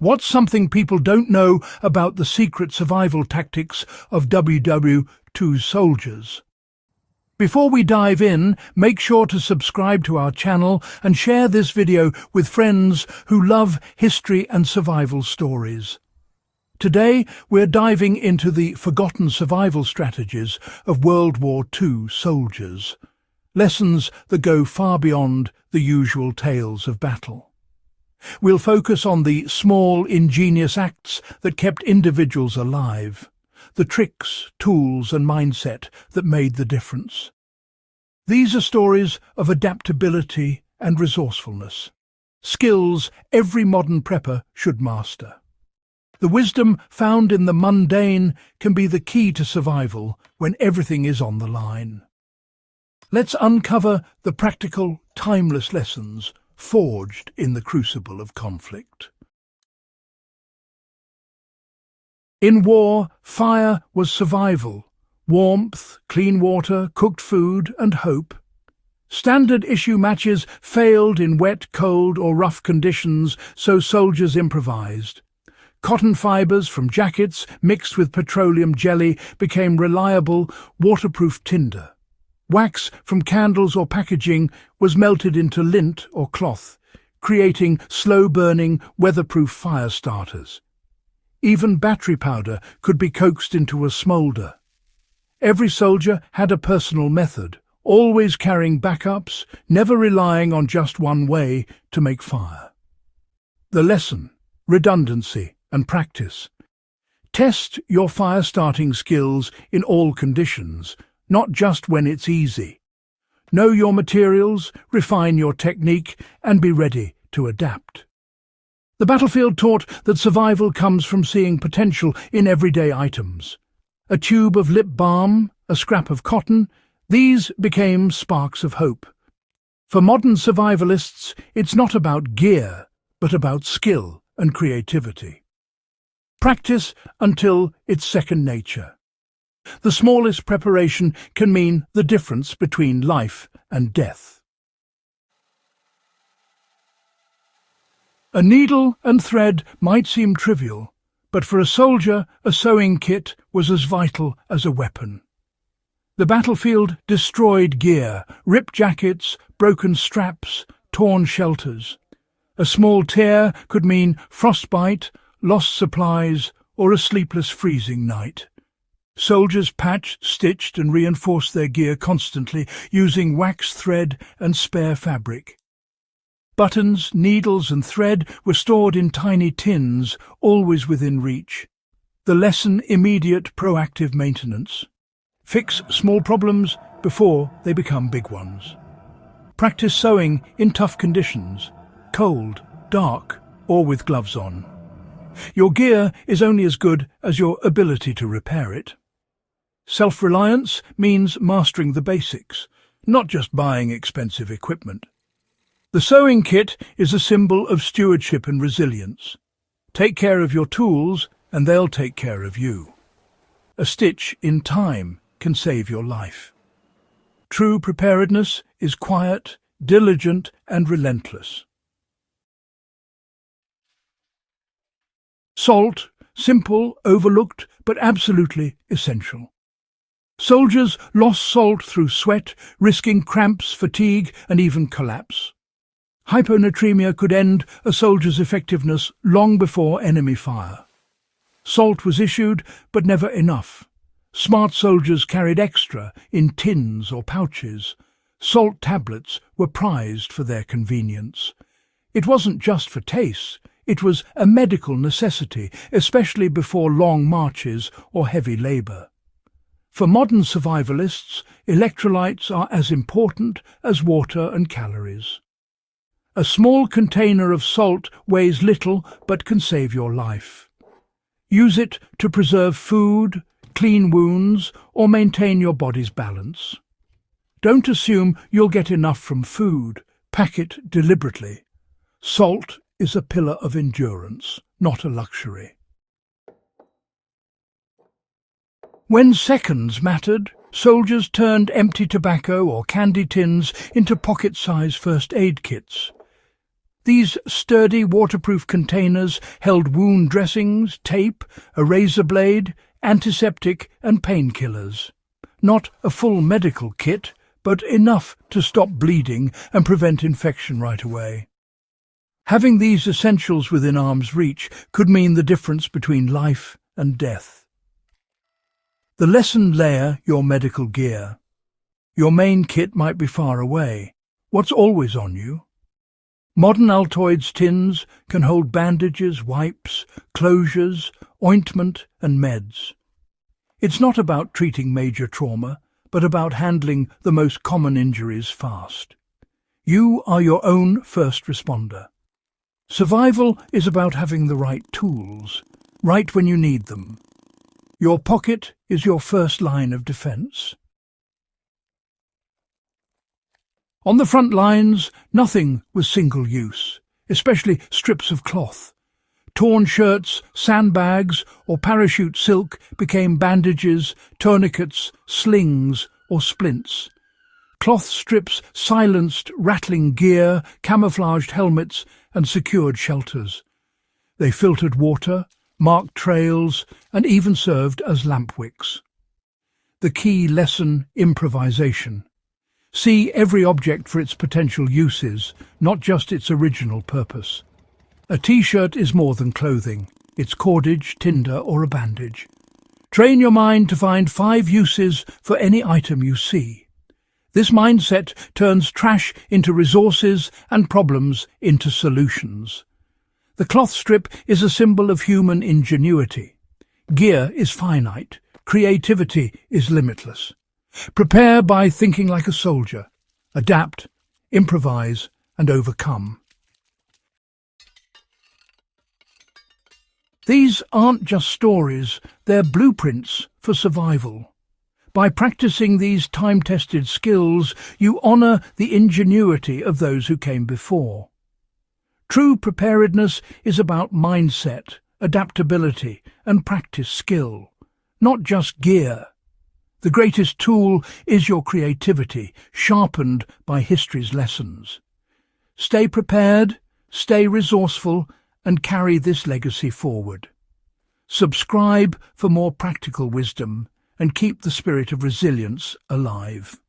What's something people don't know about the secret survival tactics of WW2 soldiers? Before we dive in, make sure to subscribe to our channel and share this video with friends who love history and survival stories. Today, we're diving into the forgotten survival strategies of World War II soldiers. Lessons that go far beyond the usual tales of battle. We'll focus on the small, ingenious acts that kept individuals alive, the tricks, tools and mindset that made the difference. These are stories of adaptability and resourcefulness, skills every modern prepper should master. The wisdom found in the mundane can be the key to survival when everything is on the line. Let's uncover the practical, timeless lessons forged in the crucible of conflict. In war, fire was survival. Warmth, clean water, cooked food and hope. Standard issue matches failed in wet, cold or rough conditions, so soldiers improvised. Cotton fibers from jackets mixed with petroleum jelly became reliable, waterproof tinder. Wax from candles or packaging was melted into lint or cloth, creating slow-burning, weatherproof fire starters. Even battery powder could be coaxed into a smoulder. Every soldier had a personal method, always carrying backups, never relying on just one way to make fire. The lesson: redundancy and practice. Test your fire-starting skills in all conditions, not just when it's easy. Know your materials, refine your technique, and be ready to adapt. The battlefield taught that survival comes from seeing potential in everyday items. A tube of lip balm, a scrap of cotton, these became sparks of hope. For modern survivalists, it's not about gear, but about skill and creativity. Practice until it's second nature. The smallest preparation can mean the difference between life and death. A needle and thread might seem trivial, but for a soldier, a sewing kit was as vital as a weapon. The battlefield destroyed gear, ripped jackets, broken straps, torn shelters. A small tear could mean frostbite, lost supplies, or a sleepless freezing night. Soldiers patched, stitched and reinforced their gear constantly, using wax thread and spare fabric. Buttons, needles and thread were stored in tiny tins, always within reach. The lesson: immediate, proactive maintenance. Fix small problems before they become big ones. Practice sewing in tough conditions, cold, dark, or with gloves on. Your gear is only as good as your ability to repair it. Self-reliance means mastering the basics, not just buying expensive equipment. The sewing kit is a symbol of stewardship and resilience. Take care of your tools and they'll take care of you. A stitch in time can save your life. True preparedness is quiet, diligent and relentless. Salt, simple, overlooked, but absolutely essential. Soldiers lost salt through sweat, risking cramps, fatigue, and even collapse. Hyponatremia could end a soldier's effectiveness long before enemy fire. Salt was issued, but never enough. Smart soldiers carried extra in tins or pouches. Salt tablets were prized for their convenience. It wasn't just for taste. It was a medical necessity, especially before long marches or heavy labour. For modern survivalists, electrolytes are as important as water and calories. A small container of salt weighs little but can save your life. Use it to preserve food, clean wounds, or maintain your body's balance. Don't assume you'll get enough from food. Pack it deliberately. Salt is a pillar of endurance, not a luxury. When seconds mattered, soldiers turned empty tobacco or candy tins into pocket-sized first aid kits. These sturdy waterproof containers held wound dressings, tape, a razor blade, antiseptic and painkillers. Not a full medical kit, but enough to stop bleeding and prevent infection right away. Having these essentials within arm's reach could mean the difference between life and death. The lesson: layer your medical gear. Your main kit might be far away. What's always on you? Modern Altoids tins can hold bandages, wipes, closures, ointment and meds. It's not about treating major trauma, but about handling the most common injuries fast. You are your own first responder. Survival is about having the right tools, right when you need them. Your pocket is your first line of defense. On the front lines, nothing was single-use, especially strips of cloth. Torn shirts, sandbags, or parachute silk became bandages, tourniquets, slings, or splints. Cloth strips silenced rattling gear, camouflaged helmets, and secured shelters. They filtered water, marked trails, and even served as lamp wicks. The key lesson: improvisation. See every object for its potential uses, not just its original purpose. A t-shirt is more than clothing. It's cordage, tinder, or a bandage. Train your mind to find 5 uses for any item you see. This mindset turns trash into resources and problems into solutions. The cloth strip is a symbol of human ingenuity. Gear is finite. Creativity is limitless. Prepare by thinking like a soldier. Adapt, improvise, and overcome. These aren't just stories, they're blueprints for survival. By practicing these time-tested skills, you honor the ingenuity of those who came before. True preparedness is about mindset, adaptability, and practice skill, not just gear. The greatest tool is your creativity, sharpened by history's lessons. Stay prepared, stay resourceful, and carry this legacy forward. Subscribe for more practical wisdom and keep the spirit of resilience alive.